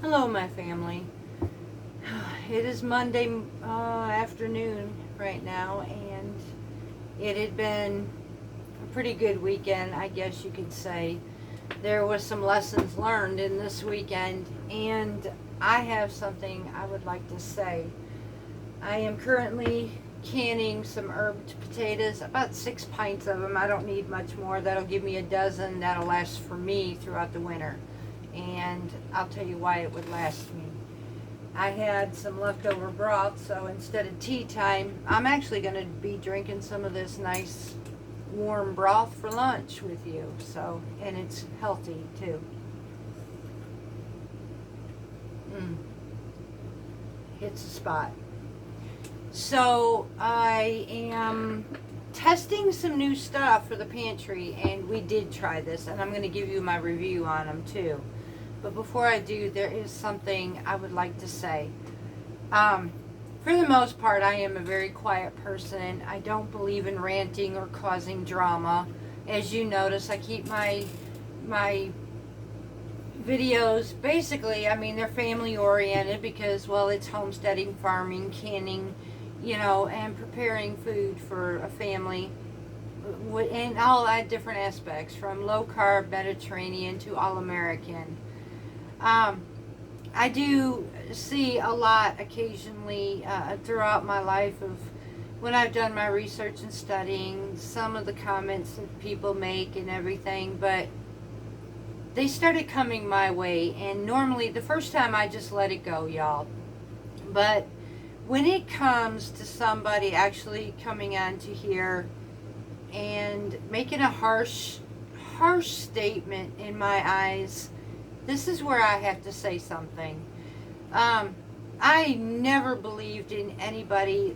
Hello, my family. It is Monday afternoon right now, and it had been a pretty good weekend, I guess you could say. There was some lessons learned in this weekend, and I have something I would like to say. I am currently canning some herbed potatoes, about 6 pints of them. I don't need much more. That'll give me a dozen. That'll last for me throughout the winter. And I'll tell you why it would last me. I had some leftover broth, so instead of tea time, I'm actually going to be drinking some of this nice warm broth for lunch with you. So, and it's healthy too. Hits a spot. So I am testing some new stuff for the pantry, and we did try this, and I'm going to give you my review on them too. But before I do, there is something I would like to say. For the most part, I am a very quiet person. I don't believe in ranting or causing drama. As you notice, I keep my videos, basically, I mean, they're family oriented because, well, it's homesteading, farming, canning, and preparing food for a family. And I'll add different aspects, from low carb Mediterranean to all American. I do see a lot occasionally throughout my life of when I've done my research and studying, some of the comments that people make and everything, but they started coming my way, and normally the first time I just let it go, y'all. But when it comes to somebody actually coming on to here and making a harsh statement in my eyes, this is where I have to say something. I never believed in anybody,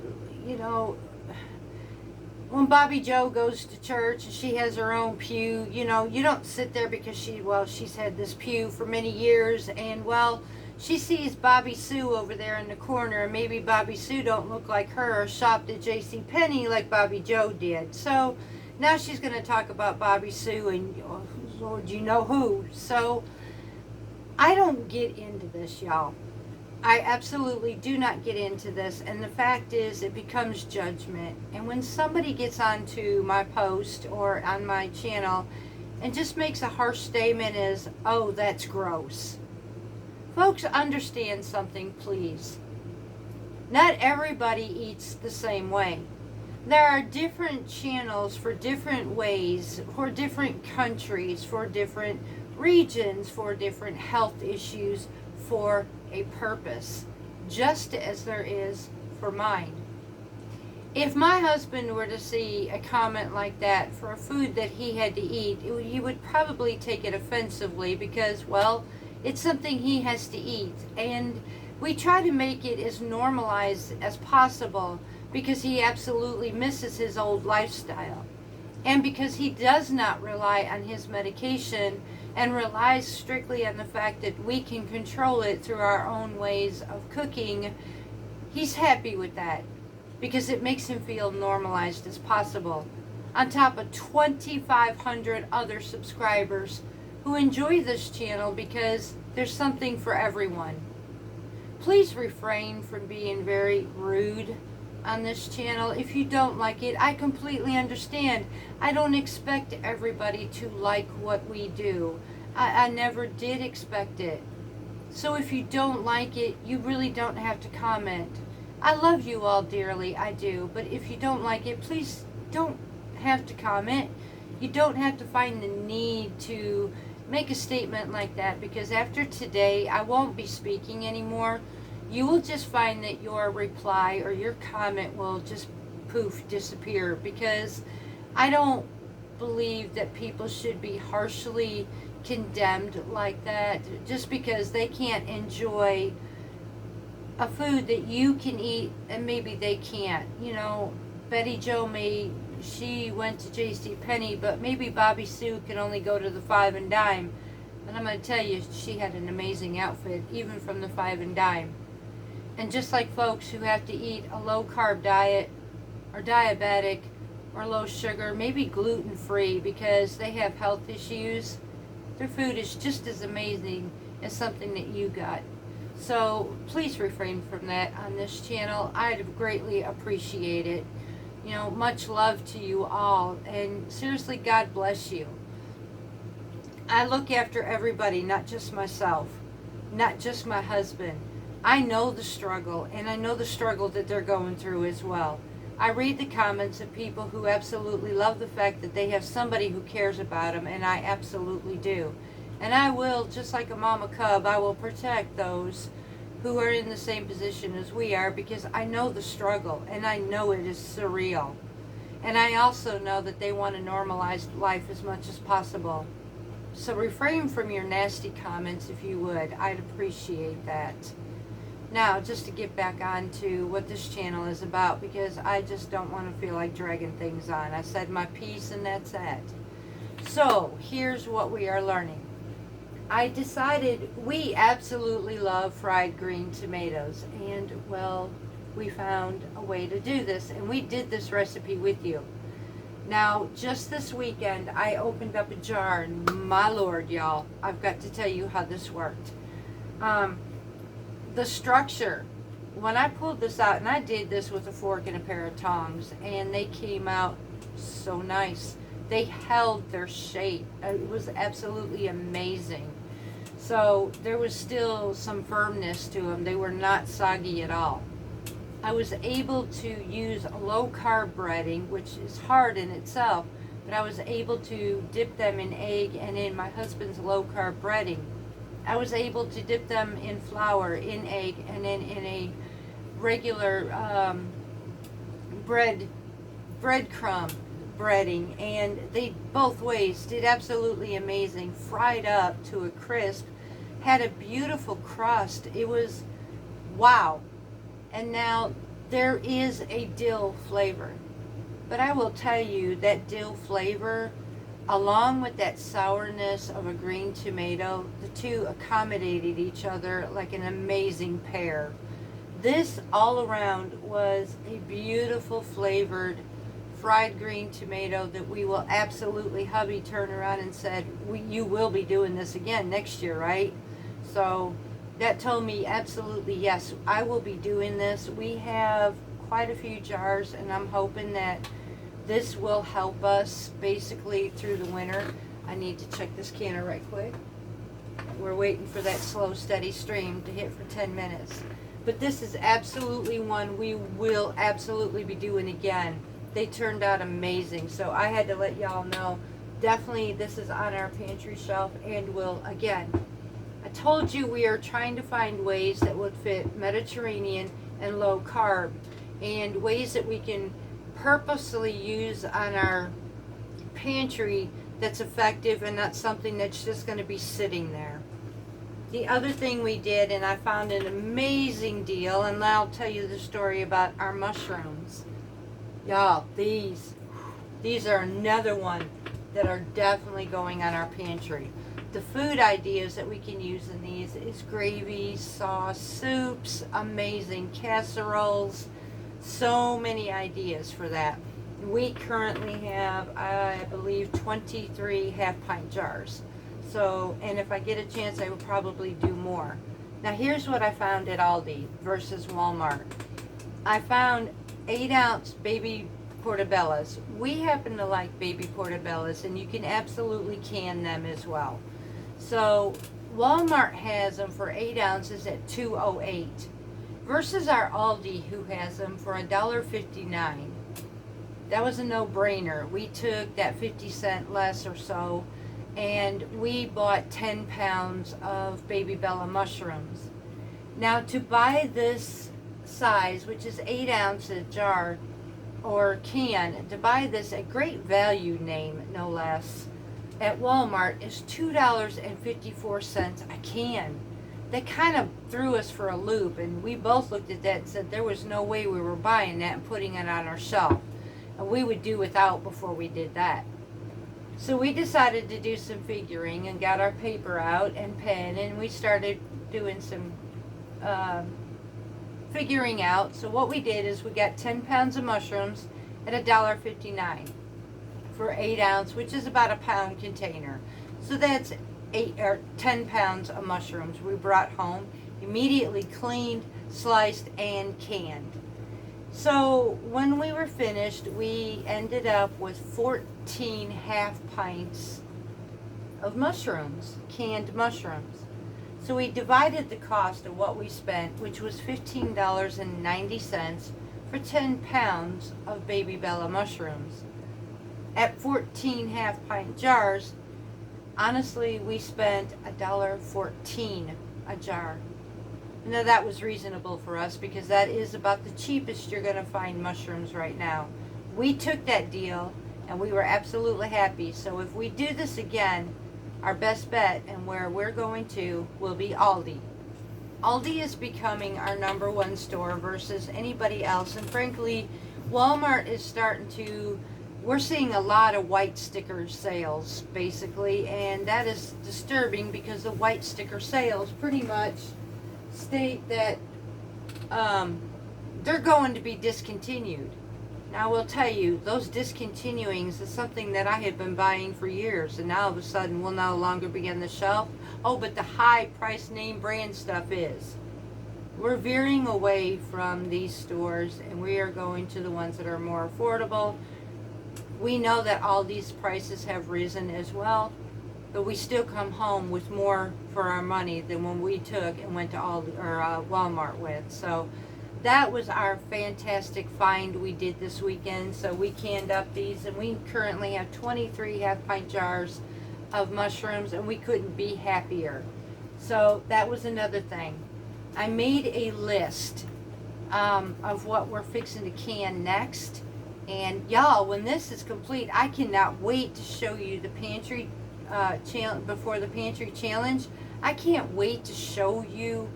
when Bobby Joe goes to church and she has her own pew, you don't sit there because she's had this pew for many years, and she sees Bobby Sue over there in the corner, and maybe Bobby Sue don't look like her or shopped at J.C. Penney like Bobby Joe did. So now she's going to talk about Bobby Sue and Lord, you know who. So I don't get into this, y'all. I absolutely do not get into this, and the fact is it becomes judgment. And when somebody gets onto my post or on my channel and just makes a harsh statement as, oh, that's gross. Folks, understand something, please. Not everybody eats the same way. There are different channels for different ways, for different countries, for different regions, for different health issues, for a purpose, just as there is for mine. If my husband were to see a comment like that for a food that he had to eat, he would probably take it offensively because, it's something he has to eat. And we try to make it as normalized as possible because he absolutely misses his old lifestyle. And because he does not rely on his medication and relies strictly on the fact that we can control it through our own ways of cooking, he's happy with that because it makes him feel normalized as possible. On top of 2,500 other subscribers who enjoy this channel because there's something for everyone. Please refrain from being very rude on this channel. If you don't like it, I completely understand. I don't expect everybody to like what we do. I never did expect it. So if you don't like it, you really don't have to comment. I love you all dearly, I do. But if you don't like it, please don't have to comment. You don't have to find the need to make a statement like that, because after today, I won't be speaking anymore. You will just find that your reply or your comment will just poof, disappear, because I don't believe that people should be harshly condemned like that just because they can't enjoy a food that you can eat and maybe they can't. Betty Joe she went to J.C. Penney, but maybe Bobby Sue can only go to the Five and Dime. And I'm going to tell you, she had an amazing outfit, even from the Five and Dime. And just like folks who have to eat a low-carb diet or diabetic or low sugar, maybe gluten-free because they have health issues, their food is just as amazing as something that you got. So please refrain from that on this channel. I'd greatly appreciate it. You know, much love to you all, and seriously, God bless you. I look after everybody, not just myself, not just my husband. I know the struggle, and I know the struggle that they're going through as well. I read the comments of people who absolutely love the fact that they have somebody who cares about them, and I absolutely do. And I will, just like a mama cub, I will protect those who are in the same position as we are, because I know the struggle, and I know it is surreal. And I also know that they want a normalized life as much as possible. So refrain from your nasty comments if you would. I'd appreciate that. Now, just to get back on to what this channel is about, because I just don't want to feel like dragging things on. I said my piece and that's it. So, here's what we are learning. I decided we absolutely love fried green tomatoes, and well, we found a way to do this, and we did this recipe with you. Now, just this weekend, I opened up a jar, and my Lord, y'all, I've got to tell you how this worked. The structure, when I pulled this out, and I did this with a fork and a pair of tongs, and they came out so nice. They held their shape. It was absolutely amazing. So there was still some firmness to them. They were not soggy at all. I was able to use low carb breading, which is hard in itself, but I was able to dip them in egg and in my husband's low carb breading. I was able to dip them in flour, in egg, and then in a regular breadcrumb breading, and they both ways did absolutely amazing. Fried up to a crisp, had a beautiful crust. It was wow. And now there is a dill flavor, but I will tell you that dill flavor, along with that sourness of a green tomato, the two accommodated each other like an amazing pair. This all around was a beautiful flavored fried green tomato that we will absolutely, hubby turned around and said, you will be doing this again next year, right? So that told me absolutely yes, I will be doing this. We have quite a few jars, and I'm hoping that this will help us basically through the winter. I need to check this canner right quick. We're waiting for that slow, steady stream to hit for 10 minutes. But this is absolutely one we will absolutely be doing again. They turned out amazing, so I had to let y'all know. Definitely this is on our pantry shelf and will again. I told you we are trying to find ways that would fit Mediterranean and low carb, and ways that we can purposely use on our pantry that's effective and not something that's just going to be sitting there. The other thing we did, and I found an amazing deal, and I'll tell you the story about our mushrooms. Y'all, these are another one that are definitely going on our pantry. The food ideas that we can use in these is gravy, sauce, soups, amazing casseroles, so many ideas for that. We currently have, I believe, 23 half-pint jars. So, and if I get a chance, I will probably do more. Now, here's what I found at Aldi versus Walmart. I found 8-ounce baby portobellos. We happen to like baby portobellos, and you can absolutely can them as well. So Walmart has them for 8 ounces at $2.08 versus our Aldi, who has them for $1.59. That was a no-brainer. We took that 50 cent less or so, and we bought 10 pounds of baby Bella mushrooms. Now, to buy this size, which is 8 ounces jar or can, to buy this at great value name, no less, at Walmart is $2.54 a can. That kind of threw us for a loop, and we both looked at that and said there was no way we were buying that and putting it on our shelf. And we would do without before we did that. So we decided to do some figuring and got our paper out and pen, and we started doing some figuring out. So what we did is we got 10 pounds of mushrooms at $1.59 for 8 ounce, which is about a pound container. So that's 10 pounds of mushrooms we brought home, immediately cleaned, sliced, and canned. So when we were finished, we ended up with 14 half pints of mushrooms, canned mushrooms. So we divided the cost of what we spent, which was $15.90 for 10 pounds of Baby Bella mushrooms. At 14 half pint jars, honestly, we spent $1.14 a jar. Now that was reasonable for us because that is about the cheapest you're going to find mushrooms right now. We took that deal and we were absolutely happy. So if we do this again, our best bet and where we're going to will be Aldi. Aldi is becoming our #1 store versus anybody else. And frankly, Walmart is starting to, we're seeing a lot of white sticker sales basically. And that is disturbing because the white sticker sales pretty much state that they're going to be discontinued. Now I will tell you, those discontinuings is something that I had been buying for years, and now all of a sudden will no longer be on the shelf. Oh, but the high price name brand stuff is. We're veering away from these stores and we are going to the ones that are more affordable. We know that all these prices have risen as well, but we still come home with more for our money than when we took and went to Walmart with. So that was our fantastic find we did this weekend. So we canned up these, and we currently have 23 half pint jars of mushrooms, and we couldn't be happier. So that was another thing. I made a list of what we're fixing to can next. And y'all, when this is complete, I cannot wait to show you the pantry before the pantry challenge. I can't wait to show you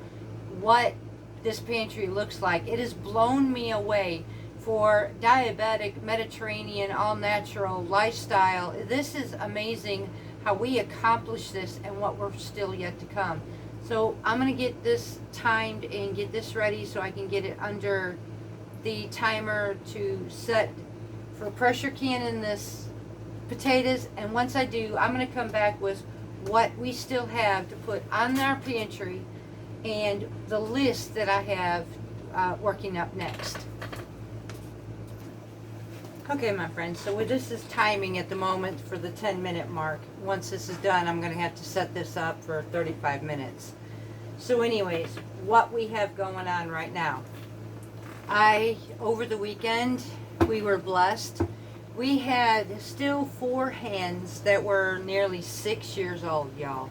what this pantry looks like. It has blown me away for diabetic, Mediterranean, all natural lifestyle. This is amazing how we accomplished this and what we're still yet to come. So I'm going to get this timed and get this ready so I can get it under the timer to set for pressure canning this potatoes. And once I do, I'm going to come back with what we still have to put on our pantry and the list that I have working up next. Okay, my friends, so this is timing at the moment for the 10-minute mark. Once this is done, I'm going to have to set this up for 35 minutes. So anyways, what we have going on right now. Over the weekend, we were blessed. We had still 4 hens that were nearly 6 years old, y'all.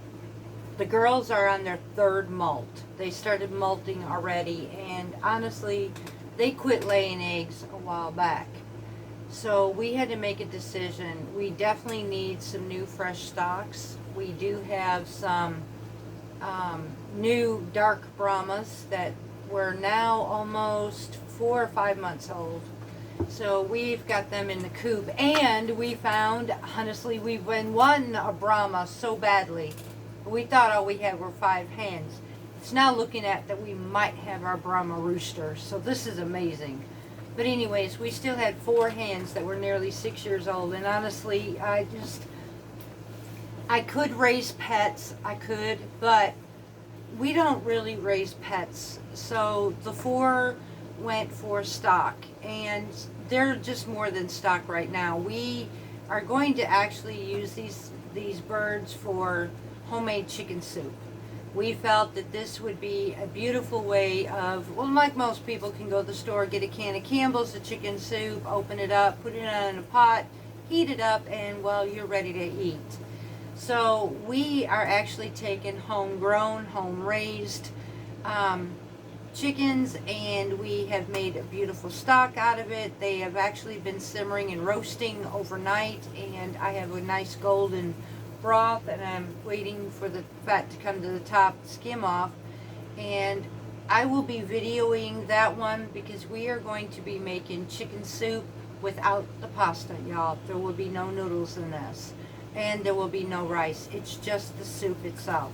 The girls are on their 3rd molt. They started molting already, and honestly, they quit laying eggs a while back. So we had to make a decision. We definitely need some new fresh stocks. We do have some new dark Brahmas that were now almost 4 or 5 months old. So we've got them in the coop, and we found, honestly, we've been wanting a Brahma so badly. We thought all we had were 5 hens. It's now looking at that we might have our Brahma rooster. So this is amazing. But anyways, we still had 4 hens that were nearly 6 years old. And honestly, I could raise pets. I could, but we don't really raise pets. So the 4 went for stock. And they're just more than stock right now. We are going to actually use these birds for homemade chicken soup. We felt that this would be a beautiful way of, well, like most people can go to the store, get a can of Campbell's, a chicken soup, open it up, put it in a pot, heat it up, and, well, you're ready to eat. So we are actually taking homegrown, home-raised chickens, and we have made a beautiful stock out of it. They have actually been simmering and roasting overnight, and I have a nice golden broth, and I'm waiting for the fat to come to the top, skim off, and I will be videoing that one because we are going to be making chicken soup without the pasta, y'all. There will be no noodles in this, and there will be no rice. It's just the soup itself.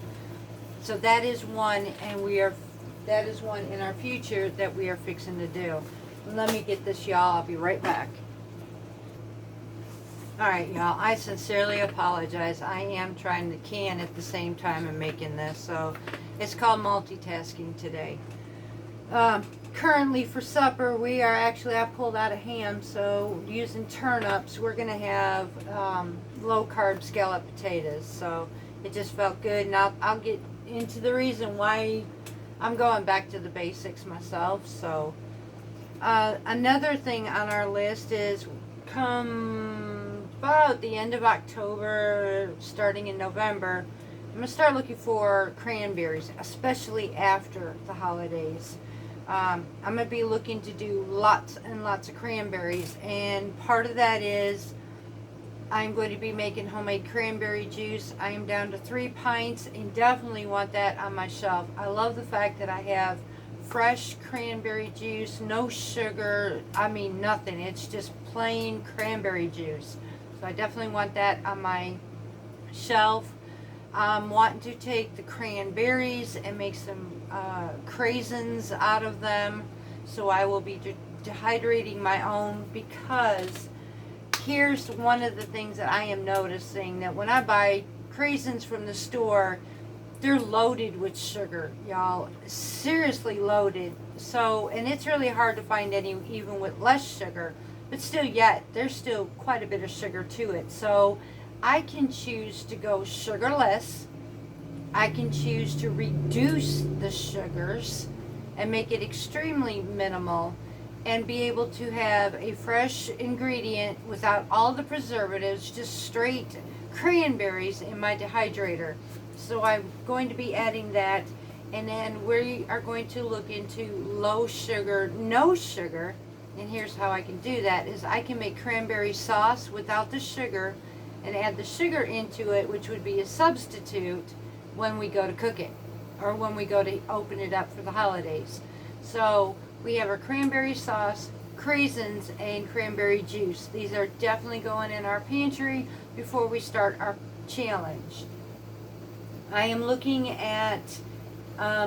So that is one, and that is one in our future that we are fixing to do. Let me get this, y'all. I'll be right back. Alright, y'all, I sincerely apologize. I am trying to can at the same time and making this. So It's called multitasking today. Currently for supper, we are actually, I pulled out a ham, so using turnips, we're going to have low carb scallop potatoes. So it just felt good, and I'll get into the reason why I'm going back to the basics myself. So another thing on our list is come about the end of October, starting in November, I'm going to start looking for cranberries, especially after the holidays. I'm going to be looking to do lots and lots of cranberries, and part of that is I'm going to be making homemade cranberry juice. I am down to 3 pints and definitely want that on my shelf. I love the fact that I have fresh cranberry juice, no sugar, I mean nothing. It's just plain cranberry juice. So I definitely want that on my shelf. I'm wanting to take the cranberries and make some craisins out of them. So I will be dehydrating my own, because here's one of the things that I am noticing, that when I buy craisins from the store, they're loaded with sugar, y'all. Seriously loaded. So, and it's really hard to find any even with less sugar, but still yet, there's still quite a bit of sugar to it. So I can choose to go sugarless. I can choose to reduce the sugars and make it extremely minimal, and be able to have a fresh ingredient without all the preservatives, just straight cranberries in my dehydrator. So I'm going to be adding that, and then we are going to look into low sugar, no sugar. And here's how I can do that, is I can make cranberry sauce without the sugar and add the sugar into it, which would be a substitute when we go to cook it, or when we go to open it up for the holidays. So we have our cranberry sauce, craisins, and cranberry juice. These are definitely going in our pantry before we start our challenge. I am looking at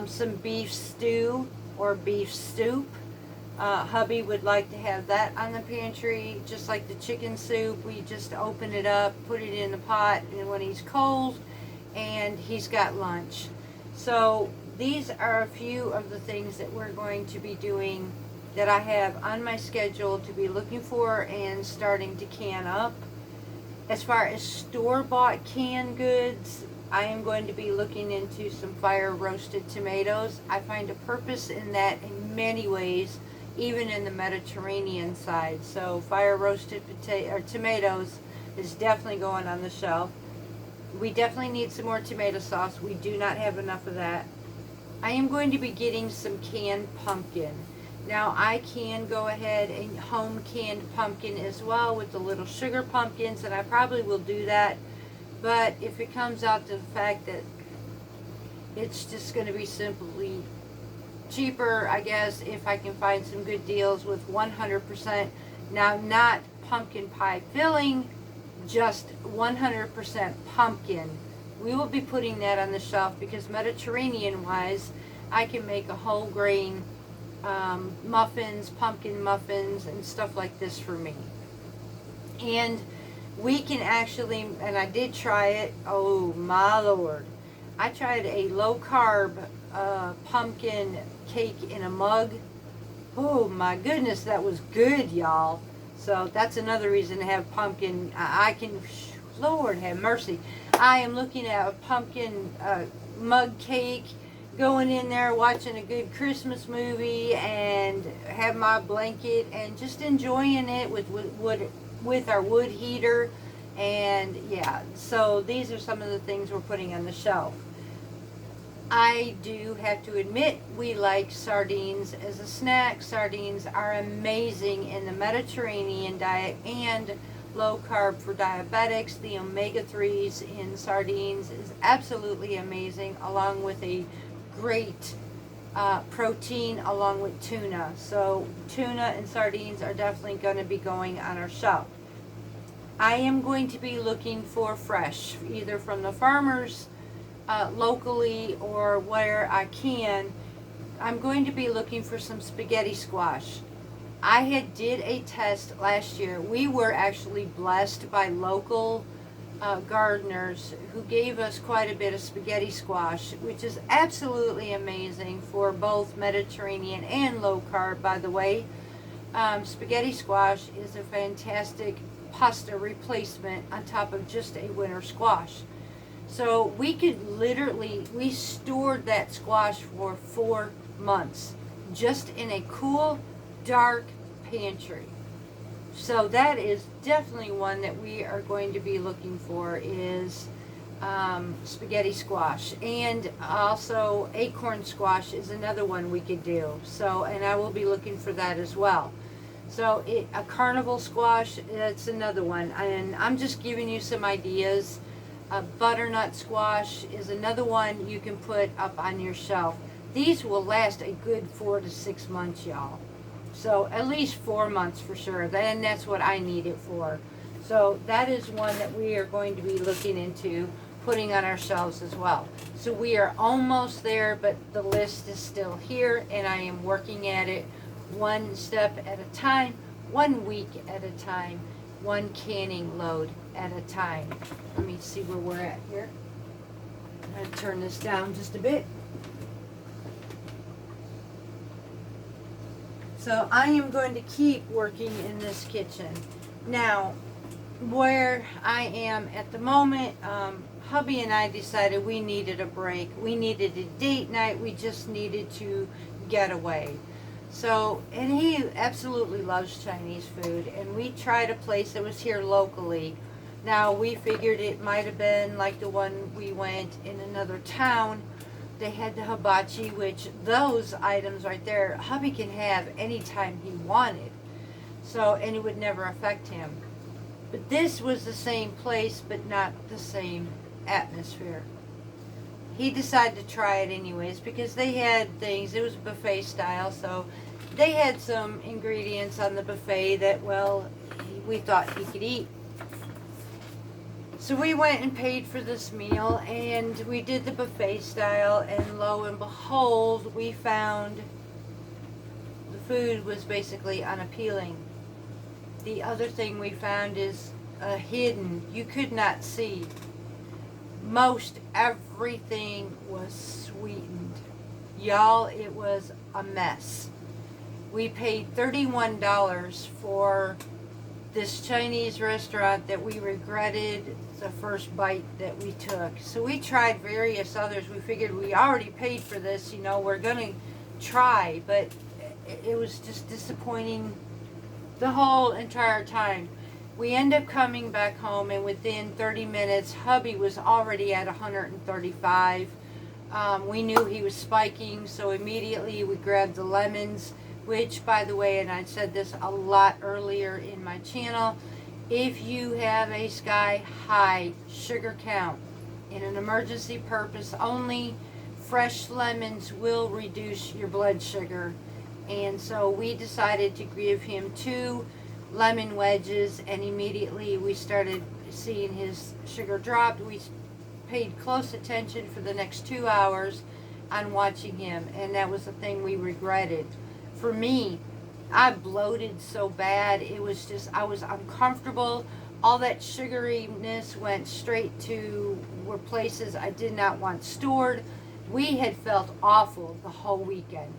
some beef stew or beef soup. Hubby would like to have that on the pantry, just like the chicken soup. We just open it up, put it in the pot, and when he's cold, and he's got lunch. So these are a few of the things that we're going to be doing, that I have on my schedule to be looking for and starting to can up. As far as store-bought canned goods, I am going to be looking into some fire roasted tomatoes. I find a purpose in that in many ways, even in the Mediterranean side. So fire roasted tomatoes is definitely going on the shelf. We definitely need some more tomato sauce. We do not have enough of that. I am going to be getting some canned pumpkin. Now I can go ahead and home canned pumpkin as well with the little sugar pumpkins, and I probably will do that. But if it comes out to the fact that it's just going to be simply cheaper, I guess, if I can find some good deals with 100%, now not pumpkin pie filling, just 100% pumpkin, we will be putting that on the shelf, because Mediterranean wise, I can make a whole grain muffins, pumpkin muffins, and stuff like this for me. And we can actually, and I did try it, oh my lord, I tried a low carb pumpkin cake in a mug. Oh my goodness, that was good, y'all. So that's another reason to have pumpkin. I can, Lord have mercy. I am looking at a pumpkin mug cake, going in there watching a good Christmas movie and have my blanket and just enjoying it with our wood heater. And yeah, so these are some of the things we're putting on the shelf. I do have to admit, we like sardines as a snack. Sardines are amazing in the Mediterranean diet and low carb for diabetics. The omega-3s in sardines is absolutely amazing, along with a great protein along with tuna. So tuna and sardines are definitely going to be going on our shelf. I am going to be looking for fresh, either from the farmers locally or where I can. I'm going to be looking for some spaghetti squash. I did a test last year. We were actually blessed by local gardeners who gave us quite a bit of spaghetti squash, which is absolutely amazing for both Mediterranean and low carb, by the way. Spaghetti squash is a fantastic pasta replacement on top of just a winter squash. So we we stored that squash for 4 months just in a cool, dark pantry. So that is definitely one that we are going to be looking for, is spaghetti squash. And also acorn squash is another one we could do. So, and I will be looking for that as well. So a carnival squash, that's another one. And I'm just giving you some ideas. Butternut squash is another one you can put up on your shelf. These will last a good 4 to 6 months, y'all. So at least 4 months for sure. Then that's what I need it for. So that is one that we are going to be looking into putting on our shelves as well. So we are almost there, but the list is still here, and I am working at it one step at a time, 1 week at a time, one canning load at a time. Let me see where we're at here. I'm going to turn this down just a bit. So I am going to keep working in this kitchen. Now, where I am at the moment, hubby and I decided we needed a break. We needed a date night. We just needed to get away. So, and he absolutely loves Chinese food, and we tried a place that was here locally. Now, we figured it might have been like the one we went in another town. They had the hibachi, which those items right there, hubby can have anytime he wanted. So, and it would never affect him. But this was the same place, but not the same atmosphere. He decided to try it anyways because they had things, it was buffet style, so they had some ingredients on the buffet that, well, we thought he could eat. So we went and paid for this meal, and we did the buffet style, and lo and behold, we found the food was basically unappealing. The other thing we found is hidden. You could not see. Most everything was sweetened. Y'all, it was a mess. We paid $31 for this Chinese restaurant that we regretted the first bite that we took. So we tried various others. We figured we already paid for this, you know, we're gonna try, but it was just disappointing the whole entire time. We end up coming back home, and within 30 minutes, hubby was already at 135. We knew he was spiking, so immediately we grabbed the lemons, which, by the way, and I said this a lot earlier in my channel, if you have a sky high sugar count, in an emergency purpose only, fresh lemons will reduce your blood sugar. And so we decided to give him 2 lemon wedges, and immediately we started seeing his sugar drop. We paid close attention for the next 2 hours on watching him, and that was the thing we regretted. For me, I bloated so bad, it was just, I was uncomfortable. All that sugariness went straight to were places I did not want stored. We had felt awful the whole weekend.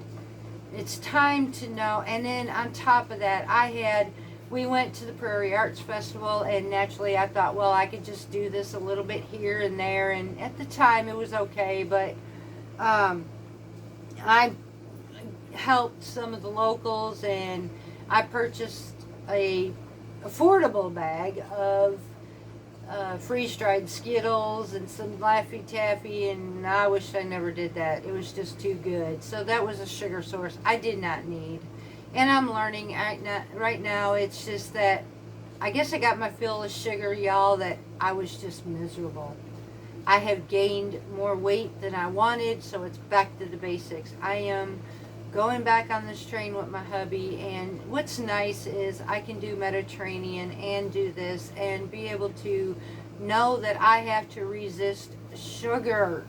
It's time to know. And then on top of that, we went to the Prairie Arts Festival, and naturally I thought, well, I could just do this a little bit here and there, and at the time it was okay, but I helped some of the locals, and I purchased a affordable bag of freeze-dried Skittles and some Laffy Taffy, and I wish I never did that. It was just too good. So that was a sugar source I did not need. And I'm learning right now, it's just that I guess I got my fill of sugar, y'all, that I was just miserable. I have gained more weight than I wanted, so it's back to the basics. I am going back on this train with my hubby, and what's nice is I can do Mediterranean and do this and be able to know that I have to resist sugar.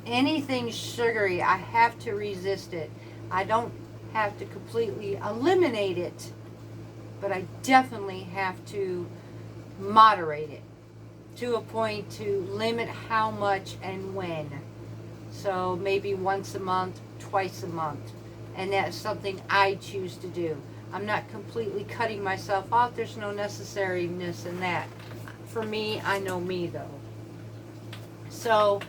Anything sugary, I have to resist it. I don't have to completely eliminate it, but I definitely have to moderate it. to a point to limit how much and when. So maybe once a month, twice a month. And that's something I choose to do. I'm not completely cutting myself off. There's no necessariness in that. For me, I know me though. So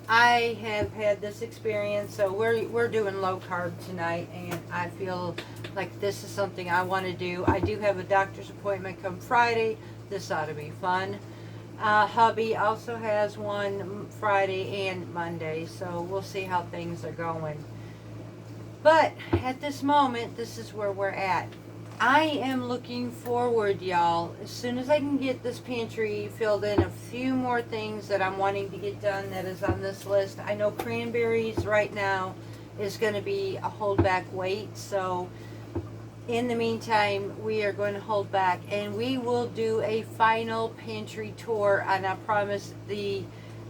I have had this experience. So we're doing low carb tonight, and I feel like this is something I want to do. I do have a doctor's appointment come Friday. This ought to be fun. Hubby also has one Friday and Monday, so we'll see how things are going. But at this moment, this is where we're at. I am looking forward, y'all, as soon as I can get this pantry filled in, a few more things that I'm wanting to get done that is on this list. I know cranberries right now is going to be a hold back wait, so in the meantime, we are going to hold back, and we will do a final pantry tour. And I promise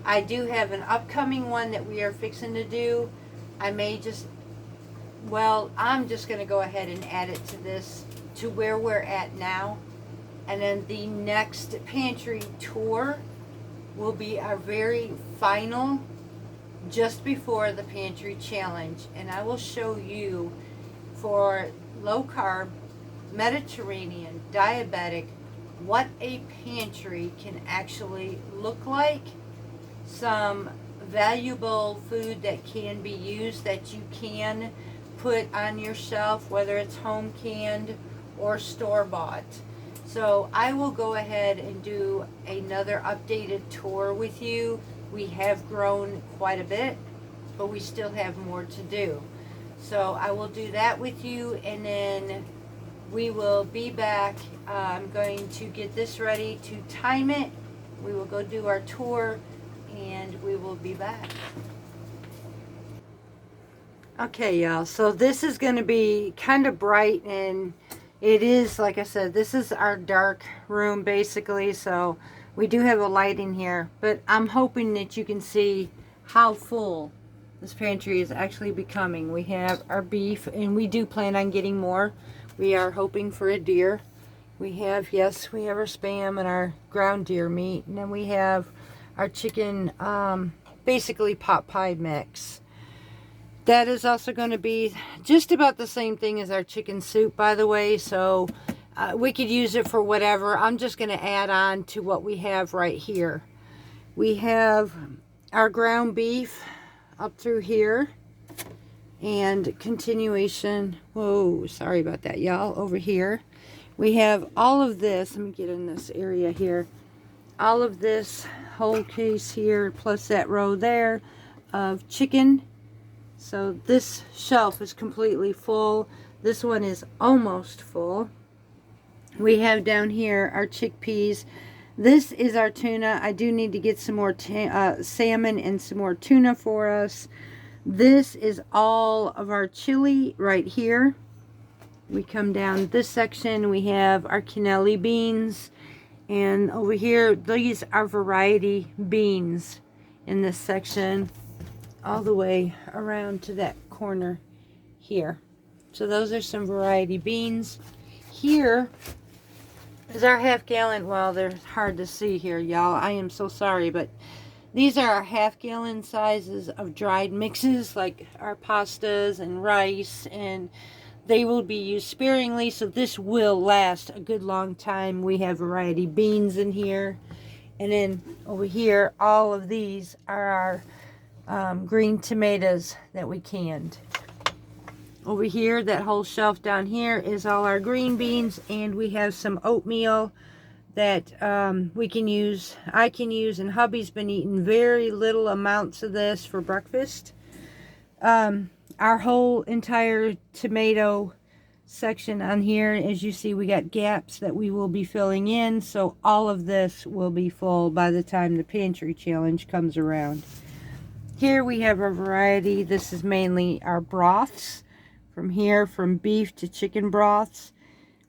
I do have an upcoming one that we are fixing to do. I'm just going to go ahead and add it to this, to where we're at now. And then the next pantry tour will be our very final, just before the pantry challenge. And I will show you, for low carb, Mediterranean, diabetic, what a pantry can actually look like. Some valuable food that can be used, that you can put on your shelf, whether it's home canned or store bought. So I will go ahead and do another updated tour with you. We have grown quite a bit, but we still have more to do. So I will do that with you, and then we will be back. I'm going to get this ready to time it. We will go do our tour, and we will be back. Okay, y'all, so this is going to be kind of bright, and it is, like I said, this is our dark room basically, so we do have a light in here, but I'm hoping that you can see how full this pantry is actually becoming. We have our beef, and we do plan on getting more. We are hoping for a deer. We have our Spam and our ground deer meat, and then we have our chicken, basically pot pie mix. That is also going to be just about the same thing as our chicken soup, by the way, so we could use it for whatever. I'm just going to add on to what we have right here. We have our ground beef up through here, and continuation, whoa, sorry about that, y'all, over here. We have all of this, let me get in this area here, all of this whole case here, plus that row there of chicken. So this shelf is completely full. This one is almost full. We have down here our chickpeas. This is our tuna. I do need to get some more salmon and some more tuna for us. This is all of our chili right here. We come down this section. We have our cannelli beans. And over here, these are variety beans in this section, all the way around to that corner here. So those are some variety beans. Here is our half-gallon. Well, they're hard to see here, y'all. I am so sorry, but these are our half-gallon sizes of dried mixes, like our pastas and rice, and they will be used sparingly, so this will last a good long time. We have variety beans in here. And then over here, all of these are our green tomatoes that we canned. Over here, that whole shelf down here is all our green beans, and we have some oatmeal that we can use, I can use, and hubby's been eating very little amounts of this for breakfast. Our whole entire tomato section on here, as you see, we got gaps that we will be filling in, so all of this will be full by the time the pantry challenge comes around. Here we have a variety. This is mainly our broths. From here, from beef to chicken broths.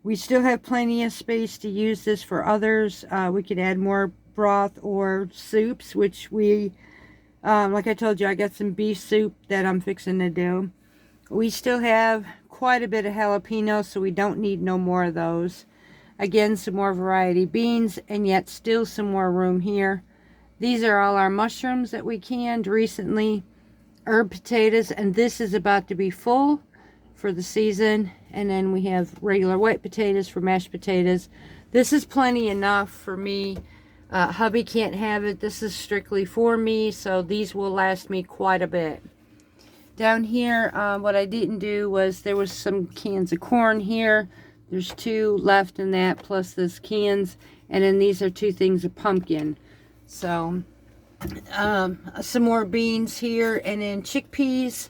We still have plenty of space to use this for others. We could add more broth or soups, which we, like I told you, I got some beef soup that I'm fixing to do. We still have quite a bit of jalapenos, so we don't need no more of those. Again, some more variety beans, and yet still some more room here. These are all our mushrooms that we canned recently. Herb potatoes, and this is about to be full for the season. And then we have regular white potatoes for mashed potatoes. This is plenty enough for me. Hubby can't have it. This is strictly for me, so these will last me quite a bit. Down here, what I didn't do was there was some cans of corn here. There's 2 left in that, plus this cans, and then these are 2 things of pumpkin. So some more beans here, and then chickpeas,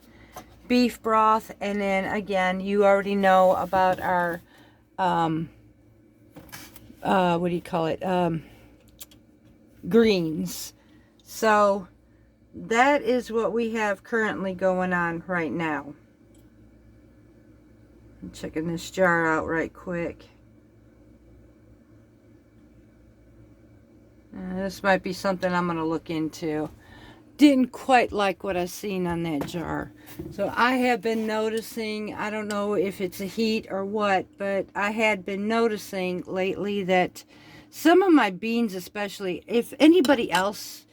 beef broth, and then again, you already know about our what do you call it, greens. So that is what we have currently going on right now. I'm checking this jar out right quick. This might be something I'm going to look into. Didn't quite like what I seen on that jar. So I have been noticing, I don't know if it's a heat or what, but I had been noticing lately that some of my beans, especially, if anybody else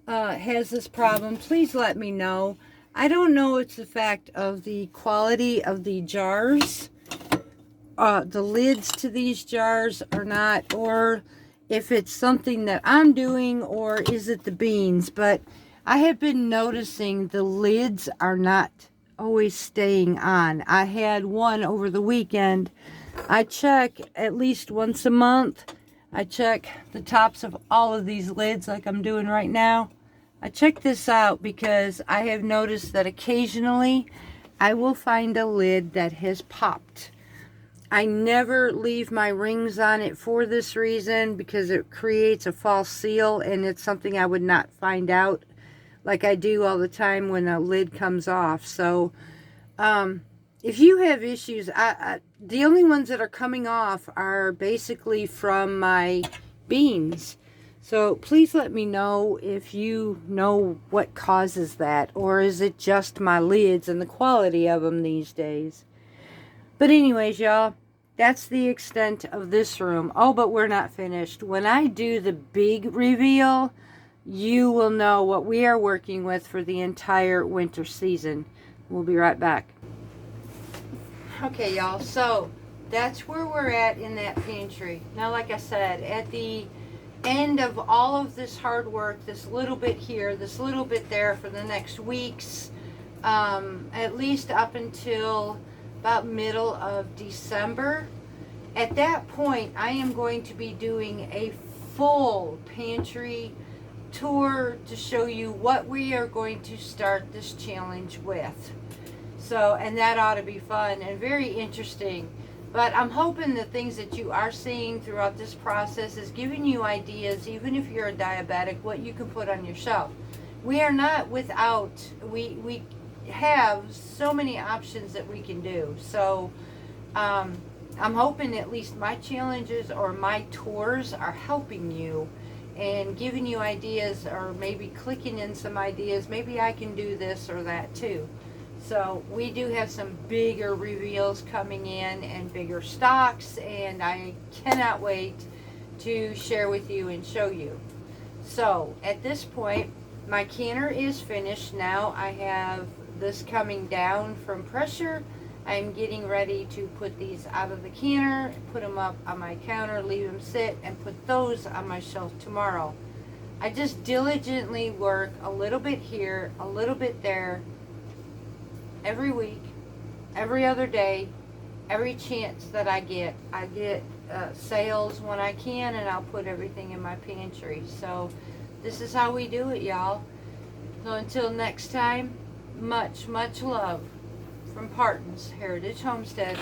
has this problem, please let me know. I don't know if it's the fact of the quality of the jars, the lids to these jars or not, or if it's something that I'm doing, or is it the beans. But I have been noticing the lids are not always staying on. I had one over the weekend. I check at least once a month. I check the tops of all of these lids like I'm doing right now. I check this out because I have noticed that occasionally I will find a lid that has popped. I never leave my rings on it for this reason, because it creates a false seal, and it's something I would not find out like I do all the time when a lid comes off. So if you have issues, the only ones that are coming off are basically from my beans. So please let me know if you know what causes that, or is it just my lids and the quality of them these days. But anyways, y'all, that's the extent of this room. Oh, but we're not finished. When I do the big reveal, you will know what we are working with for the entire winter season. We'll be right back. Okay, y'all, so that's where we're at in that pantry. Now, like I said, at the end of all of this hard work, this little bit here, this little bit there for the next weeks, at least up until about middle of December. At that point, I am going to be doing a full pantry tour to show you what we are going to start this challenge with. So, and that ought to be fun and very interesting. But I'm hoping the things that you are seeing throughout this process is giving you ideas, even if you're a diabetic, what you can put on your shelf. We are not without, we have so many options that we can do. So I'm hoping at least my challenges or my tours are helping you and giving you ideas, or maybe clicking in some ideas. Maybe I can do this or that too. So we do have some bigger reveals coming in and bigger stocks, and I cannot wait to share with you and show you. So at this point, my canner is finished. Now I have this coming down from pressure. I'm getting ready to put these out of the canner, put them up on my counter, leave them sit, and put those on my shelf tomorrow. I just diligently work a little bit here, a little bit there, every week, every other day, every chance that I get. I get sales when I can, and I'll put everything in my pantry. So this is how we do it, y'all. So until next time, much, much love from Parton's Heritage Homestead.